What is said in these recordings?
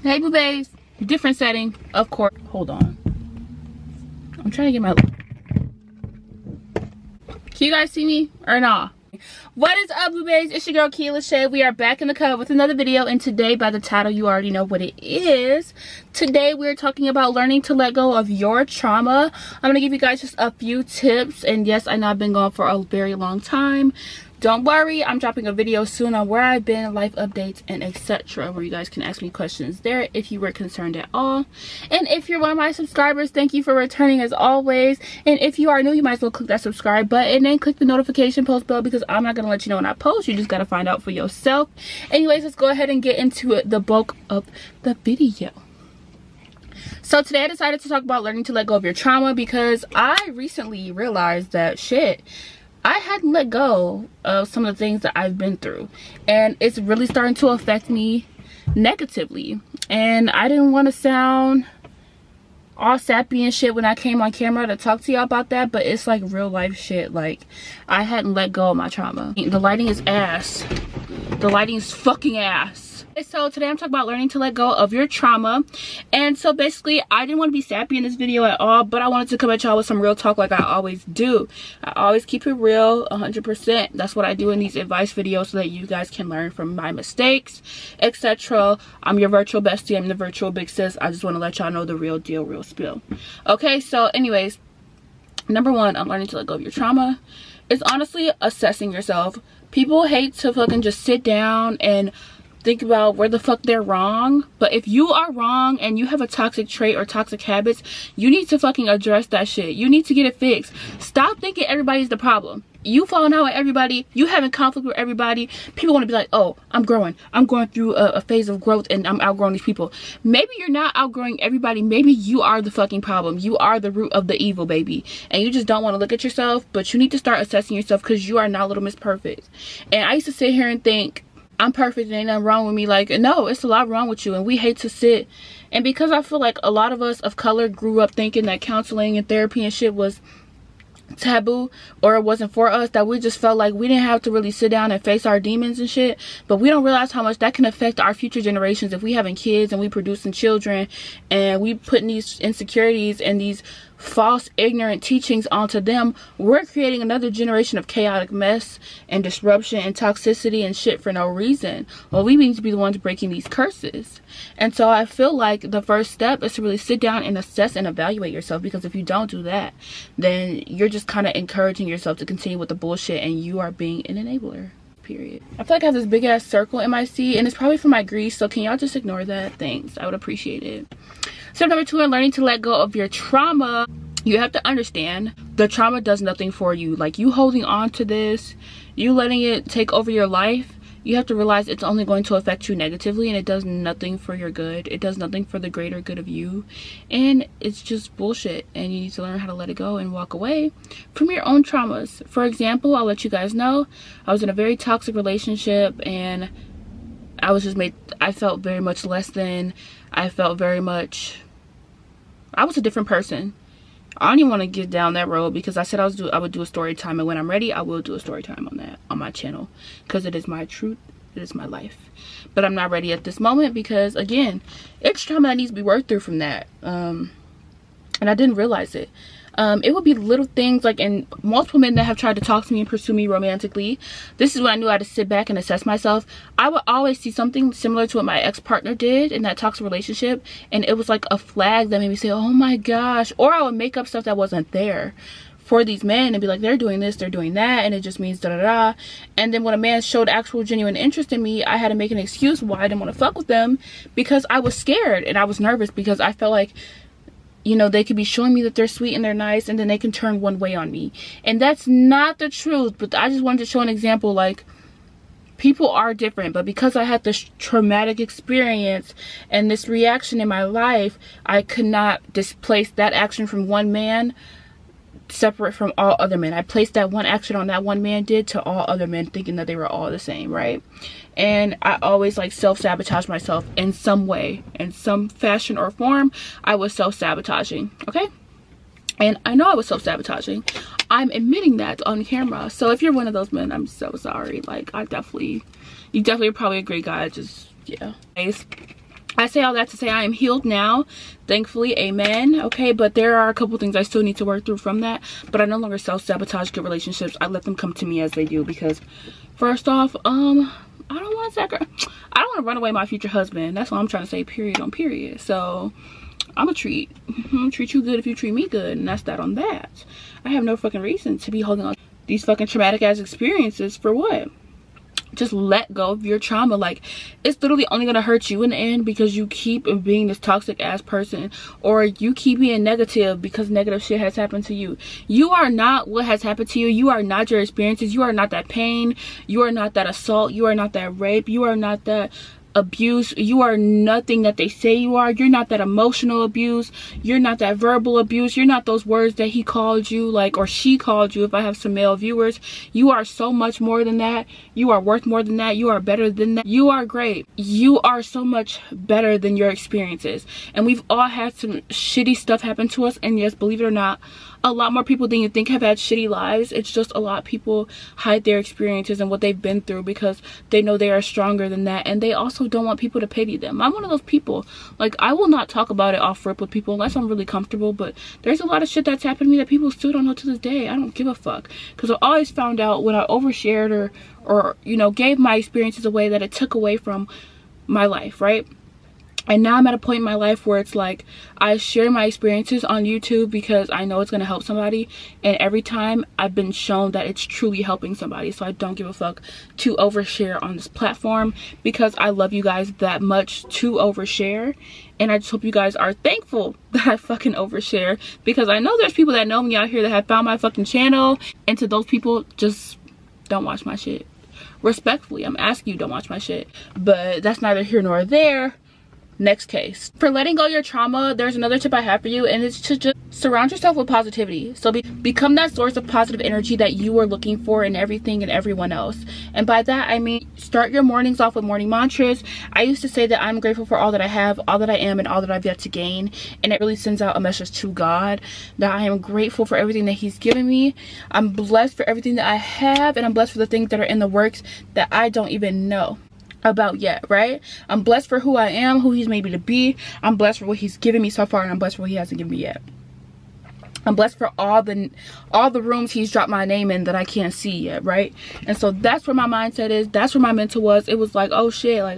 Hey boo baes, different setting, of course. Hold on, I'm trying to get my, can you guys see me or nah? What is up boo baes? It's your girl keyalashae. We are back in the cut with another video, and today by the title you already know what it is. Today we're talking about learning to let go of your trauma. I'm gonna give you guys just a few tips, and yes, I know I've been gone for a very long time. Don't worry, I'm dropping a video soon on where I've been, life updates, and etc. where you guys can ask me questions there if you were concerned at all. And if you're one of my subscribers, thank you for returning as always. And if you are new, you might as well click that subscribe button and click the notification post bell, because I'm not going to let you know when I post. You just got to find out for yourself. Anyways, let's go ahead and get into the bulk of the video. So today I decided to talk about learning to let go of your trauma, because I recently realized that I hadn't let go of some of the things that I've been through, and it's really starting to affect me negatively. And I didn't want to sound all sappy and shit when I came on camera to talk to y'all about that, but it's like real life shit. Like, I hadn't let go of my trauma. The lighting is ass. The lighting is fucking ass. So today I'm talking about learning to let go of your trauma. And so basically, I didn't want to be sappy in this video at all, but I wanted to come at y'all with some real talk like I always do. I always keep it real, 100%. That's what I do in these advice videos, so that you guys can learn from my mistakes, etc. I'm your virtual bestie. I'm the virtual big sis. I just want to let y'all know the real deal, real spill. Okay, so anyways, number one, I'm learning to let go of your trauma. It's honestly assessing yourself. People hate to fucking just sit down and think about where the fuck they're wrong, but if you are wrong and you have a toxic trait or toxic habits, you need to fucking address that shit. You need to get it fixed. Stop thinking everybody's the problem. You falling out with everybody, you having conflict with everybody. People want to be like, oh, I'm growing through a phase of growth and I'm outgrowing these people. Maybe you're not outgrowing everybody. Maybe you are the fucking problem. You are the root of the evil, baby, and you just don't want to look at yourself. But you need to start assessing yourself, because you are not Little Miss Perfect. And I used to sit here and think, I'm perfect and ain't nothing wrong with me. Like, no, it's a lot wrong with you, and we hate to sit. And because I feel like a lot of us of color grew up thinking that counseling and therapy and shit was taboo, or it wasn't for us, that we just felt like we didn't have to really sit down and face our demons and shit. But we don't realize how much that can affect our future generations. If we having kids and we producing children and we putting these insecurities and these false ignorant teachings onto them, we're creating another generation of chaotic mess and disruption and toxicity and shit for no reason. Well, we need to be the ones breaking these curses. And so I feel like the first step is to really sit down and assess and evaluate yourself, because if you don't do that, then you're just kind of encouraging yourself to continue with the bullshit, and you are being an enabler. Period. I feel like I have this big ass circle in my seat, and it's probably from my grease, so can y'all just ignore that? Thanks, I would appreciate it. Step number two in learning to let go of your trauma, you have to understand the trauma does nothing for you. Like, you holding on to this, you letting it take over your life, you have to realize it's only going to affect you negatively, and it does nothing for your good. It does nothing for the greater good of you, and it's just bullshit. And you need to learn how to let it go and walk away from your own traumas. For example, I'll let you guys know, I was in a very toxic relationship, and I was just I felt very much less than. I felt very much, I was a different person. I don't even want to get down that road, because I said I would do a story time, and when I'm ready, I will do a story time on that on my channel, because it is my truth, it is my life. But I'm not ready at this moment, because again, it's trauma that needs to be worked through from that. And I didn't realize it. It would be little things like, and multiple men that have tried to talk to me and pursue me romantically. This is when I knew I had to sit back and assess myself. I would always see something similar to what my ex-partner did in that toxic relationship, and it was like a flag that made me say, oh my gosh. Or I would make up stuff that wasn't there for these men and be like, they're doing this, they're doing that, and it just means da da da. And then when a man showed actual genuine interest in me, I had to make an excuse why I didn't want to fuck with them, because I was scared and I was nervous, because I felt like, you know, they could be showing me that they're sweet and they're nice, and then they can turn one way on me. And that's not the truth. But I just wanted to show an example, like, people are different. But because I had this traumatic experience and this reaction in my life, I could not displace that action from one man separate from all other men. I placed that one action on that one man did to all other men, thinking that they were all the same, right? And I always like self-sabotage myself in some way, in some fashion or form. I was self-sabotaging, okay? And I know I was self-sabotaging. I'm admitting that on camera. So if you're one of those men, I'm so sorry. Like, you definitely are probably a great guy. Just, yeah. I say all that to say I am healed now, thankfully, amen. Okay, but there are a couple things I still need to work through from that. But I no longer self-sabotage good relationships. I let them come to me as they do, because first off, I don't want to run away my future husband. That's what I'm trying to say, period on period. So I'm gonna treat you good if you treat me good, and that's that on that. I have no fucking reason to be holding on these fucking traumatic ass experiences for what? Just let go of your trauma. Like, it's literally only gonna hurt you in the end, because you keep being this toxic ass person, or you keep being negative because negative shit has happened to you. You are not what has happened to you. You are not your experiences. You are not that pain. You are not that assault. You are not that rape. You are not that abuse. You are nothing that they say you are. You're not that emotional abuse. You're not that verbal abuse. You're not those words that he called you, like, or she called you, if I have some male viewers. You are so much more than that. You are worth more than that. You are better than that. You are great. You are so much better than your experiences. And we've all had some shitty stuff happen to us, and yes, believe it or not, a lot more people than you think have had shitty lives. It's just a lot of people hide their experiences and what they've been through because they know they are stronger than that, and they also don't want people to pity them. I'm one of those people. Like, I will not talk about it off rip with people unless I'm really comfortable, but there's a lot of shit that's happened to me that people still don't know to this day. I don't give a fuck, because I always found out when I overshared or you know, gave my experiences away, that it took away from my life, right? And now I'm at a point in my life where it's like, I share my experiences on YouTube because I know it's going to help somebody. And every time I've been shown that it's truly helping somebody. So I don't give a fuck to overshare on this platform, because I love you guys that much to overshare. And I just hope you guys are thankful that I fucking overshare, because I know there's people that know me out here that have found my fucking channel. And to those people, just don't watch my shit. Respectfully, I'm asking you, don't watch my shit. But that's neither here nor there. Next case. For letting go of your trauma, there's another tip I have for you, and it's to just surround yourself with positivity. So become that source of positive energy that you are looking for in everything and everyone else. And by that I mean, start your mornings off with morning mantras. I used to say that I'm grateful for all that I have, all that I am, and all that I've yet to gain, and it really sends out a message to God that I am grateful for everything that he's given me. I'm blessed for everything that I have, and I'm blessed for the things that are in the works that I don't even know about yet, right? I'm blessed for who I am, who he's made me to be. I'm blessed for what he's given me so far, and I'm blessed for what he hasn't given me yet. I'm blessed for all the rooms he's dropped my name in that I can't see yet, right? And so that's where my mindset is. That's where my mental was. It was like, oh shit, like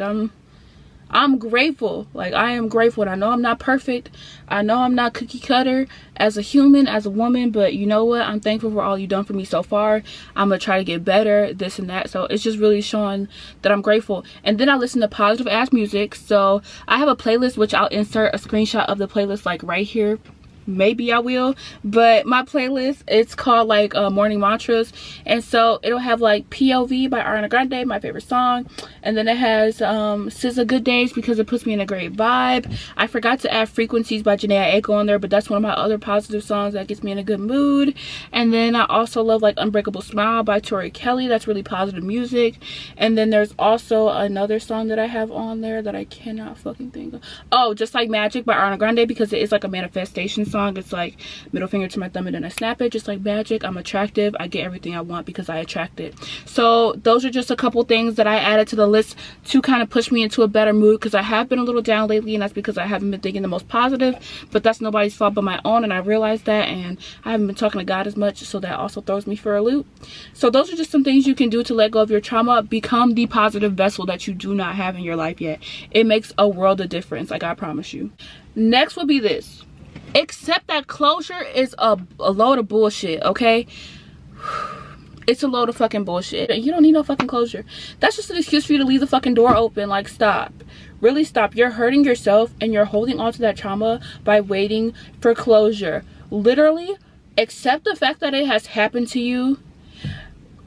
I'm grateful. Like, I am grateful. And I know I'm not perfect. I know I'm not cookie cutter as a human, as a woman, but you know what? I'm thankful for all you've done for me so far. I'm gonna try to get better, this and that. So it's just really showing that I'm grateful. And then I listen to positive ass music. So I have a playlist, which I'll insert a screenshot of the playlist like right here. Maybe I will, but my playlist, it's called like morning mantras, and so it'll have like POV by Ariana Grande, my favorite song, and then it has SZA Good Days, because it puts me in a great vibe. I forgot to add Frequencies by Janae Aiko on there, but that's one of my other positive songs that gets me in a good mood. And then I also love like Unbreakable Smile by Tori Kelly. That's really positive music. And then there's also another song that I have on there that I cannot fucking think of. Oh, Just Like Magic by Ariana Grande, because it is like a manifestation song. It's like middle finger to my thumb and then I snap it, just like magic. I'm attractive. I get everything I want because I attract it. So those are just a couple things that I added to the list to kind of push me into a better mood, because I have been a little down lately, and that's because I haven't been thinking the most positive. But that's nobody's fault but my own, and I realized that, and I haven't been talking to God as much, so that also throws me for a loop. So those are just some things you can do to let go of your trauma. Become the positive vessel that you do not have in your life yet. It makes a world of difference, like I promise you. Next will be this. Accept that closure is a load of bullshit, okay? It's a load of fucking bullshit. You don't need no fucking closure. That's just an excuse for you to leave the fucking door open. Like, stop. Really stop. You're hurting yourself, and you're holding on to that trauma by waiting for closure. Literally, accept the fact that it has happened to you.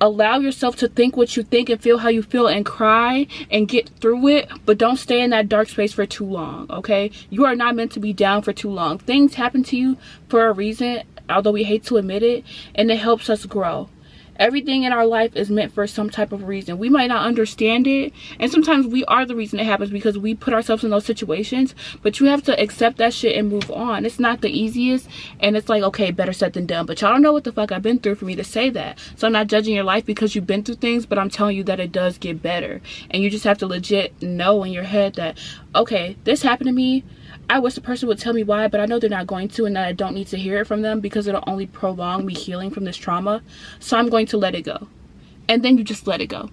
Allow yourself to think what you think and feel how you feel and cry and get through it, but don't stay in that dark space for too long, okay? You are not meant to be down for too long. Things happen to you for a reason, although we hate to admit it, and it helps us grow. Everything in our life is meant for some type of reason. We might not understand it, and sometimes we are the reason it happens because we put ourselves in those situations, but you have to accept that shit and move on. It's not the easiest, and it's like, okay, better said than done, but y'all don't know what the fuck I've been through for me to say that. So I'm not judging your life because you've been through things, but I'm telling you that it does get better, and you just have to legit know in your head that, okay, this happened to me. I wish the person would tell me why, but I know they're not going to, and that I don't need to hear it from them because it'll only prolong me healing from this trauma. So I'm going to let it go. And then you just let it go.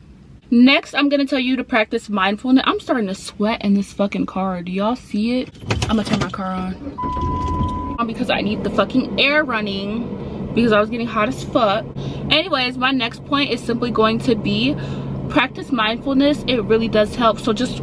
Next, I'm going to tell you to practice mindfulness. I'm starting to sweat in this fucking car. Do y'all see it? I'm going to turn my car on because I need the fucking air running because I was getting hot as fuck. Anyways, my next point is simply going to be practice mindfulness. It really does help. So just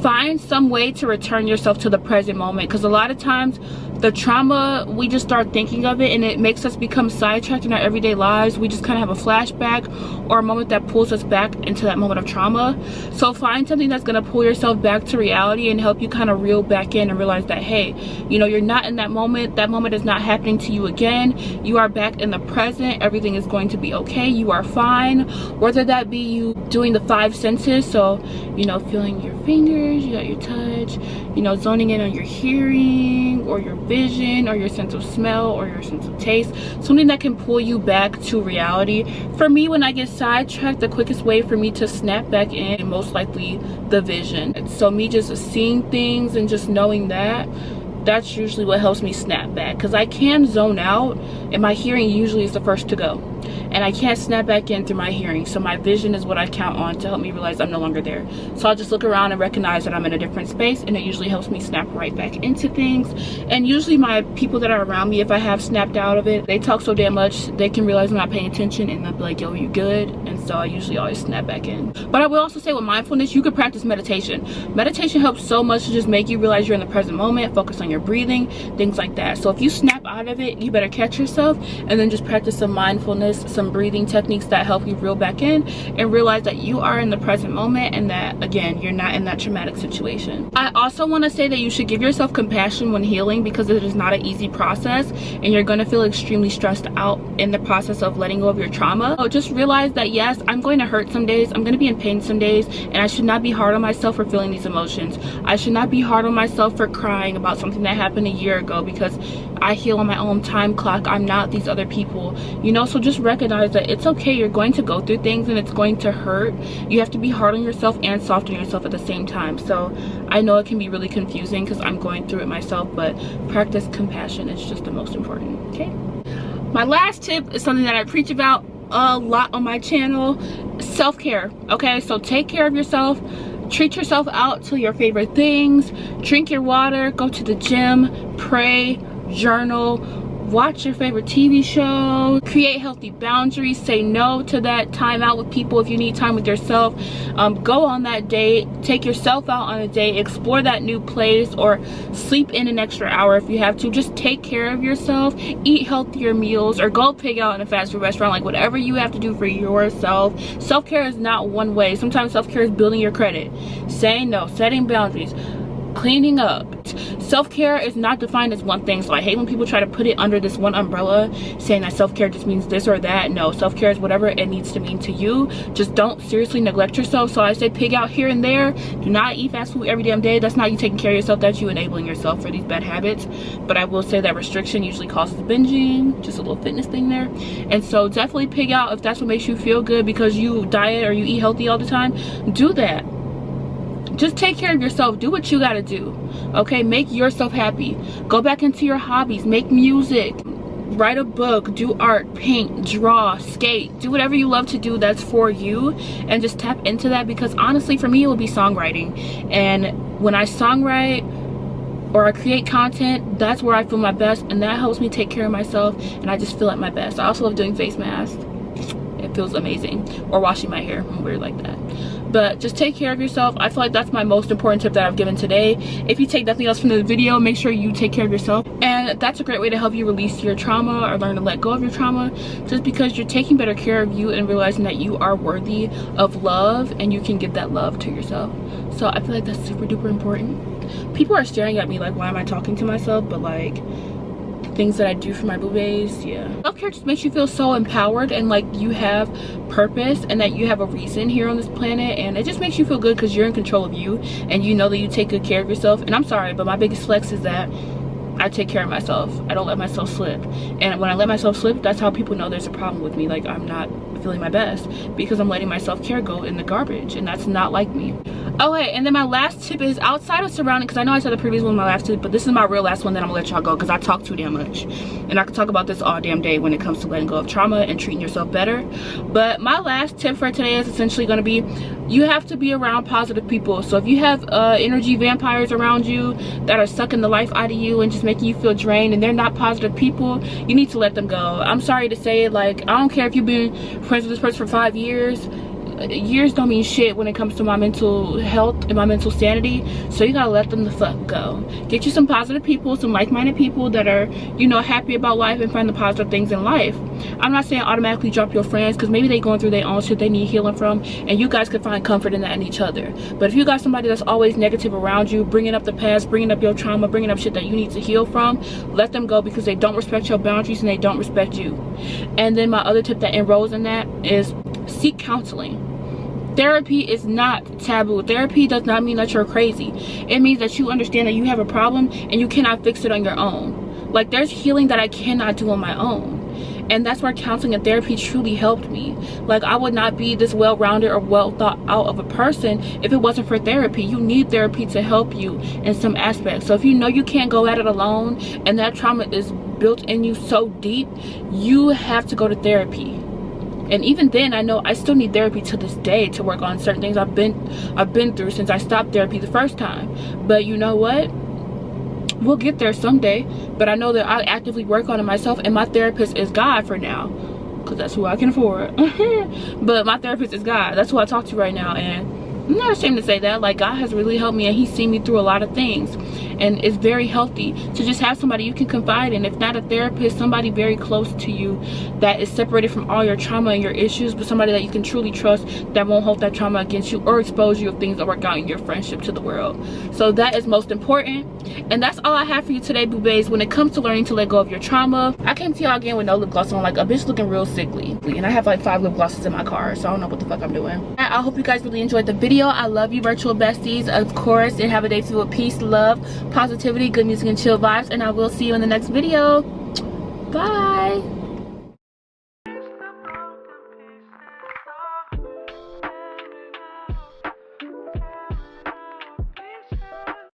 find some way to return yourself to the present moment, because a lot of times the trauma, we just start thinking of it and it makes us become sidetracked in our everyday lives. We just kind of have a flashback or a moment that pulls us back into that moment of trauma. So find something that's going to pull yourself back to reality and help you kind of reel back in and realize that, hey, you know, you're not in that moment. That moment is not happening to you again. You are back in the present. Everything is going to be okay. You are fine. Whether that be you doing the 5 senses, so, you know, feeling your fingers, you got your touch, you know, zoning in on your hearing or your vision or your sense of smell or your sense of taste, something that can pull you back to reality. For me, when I get sidetracked, the quickest way for me to snap back in is most likely the vision. So me just seeing things and just knowing that, that's usually what helps me snap back, because I can zone out and my hearing usually is the first to go, and I can't snap back in through my hearing. So my vision is what I count on to help me realize I'm no longer there. So I'll just look around and recognize that I'm in a different space, and it usually helps me snap right back into things. And usually my people that are around me, if I have snapped out of it, they talk so damn much, they can realize I'm not paying attention, and they'll be like, yo, you good? And so I usually always snap back in. But I will also say with mindfulness, you could practice meditation. Meditation helps so much to just make you realize you're in the present moment, focus on your breathing, things like that. So if you snap out of it, you better catch yourself and then just practice some mindfulness, some breathing techniques that help you reel back in and realize that you are in the present moment, and that, again, you're not in that traumatic situation. I also want to say that you should give yourself compassion when healing, because it is not an easy process and you're going to feel extremely stressed out in the process of letting go of your trauma. So just realize that, yes, I'm going to hurt some days, I'm going to be in pain some days, and I should not be hard on myself for feeling these emotions. I should not be hard on myself for crying about something that happened a year ago, because I heal on my own time clock. I'm not these other people, you know. So just recognize that it's okay. You're going to go through things and it's going to hurt. You have to be hard on yourself and soft on yourself at the same time. So I know it can be really confusing because I'm going through it myself, but practice compassion. It's just the most important. Okay, my last tip is something that I preach about a lot on my channel: self-care. Okay, so take care of yourself. Treat yourself out to your favorite things. Drink your water, go to the gym, pray, journal, watch your favorite TV show, create healthy boundaries, say no to that time out with people if you need time with yourself. Go on that date, take yourself out on a date, explore that new place, or sleep in an extra hour if you have to. Just take care of yourself, eat healthier meals, or go pig out in a fast food restaurant. Like, whatever you have to do for yourself. Self-care is not one way. Sometimes self-care is building your credit, saying no, setting boundaries, cleaning up. Self-care is not defined as one thing. So I hate when people try to put it under this one umbrella, saying that self-care just means this or that. No, self-care is whatever it needs to mean to you. Just don't seriously neglect yourself. So I say pig out here and there. Do not eat fast food every damn day. That's not you taking care of yourself, that's you enabling yourself for these bad habits. But I will say that restriction usually causes binging, just a little fitness thing there. And so definitely pig out if that's what makes you feel good, because you diet or you eat healthy all the time. Do that. Just take care of yourself. Do what you gotta do. Okay, make yourself happy. Go back into your hobbies. Make music, write a book, do art, paint, draw, skate, do whatever you love to do that's for you, and just tap into that. Because honestly, for me, it will be songwriting. And when I songwrite or I create content, that's where I feel my best, and that helps me take care of myself, and I just feel at my best. I also love doing face masks. It feels amazing. Or washing my hair. I'm weird like that. But just take care of yourself. I feel like that's my most important tip that I've given today. If you take nothing else from the video, make sure you take care of yourself. And that's a great way to help you release your trauma or learn to let go of your trauma, just because you're taking better care of you and realizing that you are worthy of love and you can give that love to yourself. So I feel like that's super duper important. People are staring at me like, why am I talking to myself? But like, things that I do for my boo-baes. Yeah, self-care just makes you feel so empowered and like you have purpose and that you have a reason here on this planet, and it just makes you feel good because you're in control of you and you know that you take good care of yourself. And I'm sorry, but my biggest flex is that I take care of myself. I don't let myself slip, and when I let myself slip, that's how people know there's a problem with me. Like, I'm not feeling my best because I'm letting my self-care go in the garbage, and that's not like me. Okay, and then my last tip is outside of surrounding, because I know I said the previous one was my last tip, but this is my real last one that I'm gonna let y'all go because I talk too damn much, and I could talk about this all damn day when it comes to letting go of trauma and treating yourself better. But my last tip for today is essentially going to be, you have to be around positive people. So if you have energy vampires around you that are sucking the life out of you and just making you feel drained and they're not positive people, you need to let them go. I'm sorry to say it, like, I don't care if you've been friends with this person for 5 years. Years don't mean shit when it comes to my mental health and my mental sanity. So you gotta let them the fuck go. Get you some positive people, some like-minded people that are, you know, happy about life and find the positive things in life. I'm not saying automatically drop your friends, because maybe they going through their own shit they need healing from, and you guys can find comfort in that in each other. But if you got somebody that's always negative around you, bringing up the past, bringing up your trauma, bringing up shit that you need to heal from, let them go, because they don't respect your boundaries and they don't respect you. And then my other tip that enrolls in that is seek counseling. Therapy is not taboo. Therapy does not mean that you're crazy. It means that you understand that you have a problem and you cannot fix it on your own. Like, there's healing that I cannot do on my own. And that's where counseling and therapy truly helped me. Like, I would not be this well-rounded or well thought out of a person if it wasn't for therapy. You need therapy to help you in some aspects. So if you know you can't go at it alone and that trauma is built in you so deep, you have to go to therapy. And even then, I know I still need therapy to this day to work on certain things I've been through since I stopped therapy the first time. But you know what? We'll get there someday. But I know that I actively work on it myself, and my therapist is God for now, because that's who I can afford. But my therapist is God. That's who I talk to right now, and I'm not ashamed to say that. Like, God has really helped me, and he's seen me through a lot of things, and it's very healthy to just have somebody you can confide in. If not a therapist, somebody very close to you that is separated from all your trauma and your issues, but somebody that you can truly trust that won't hold that trauma against you or expose you of things that work out in your friendship to the world. So that is most important. And that's all I have for you today, boo-baes, when it comes to learning to let go of your trauma. I came to y'all again with no lip gloss on, like a bitch looking real sickly, and I have like 5 lip glosses in my car, so I don't know what the fuck I'm doing. I hope you guys really enjoyed the video. I love you, virtual besties, of course, and have a day filled with peace, love, positivity, good music, and chill vibes, and I will see you in the next video. Bye.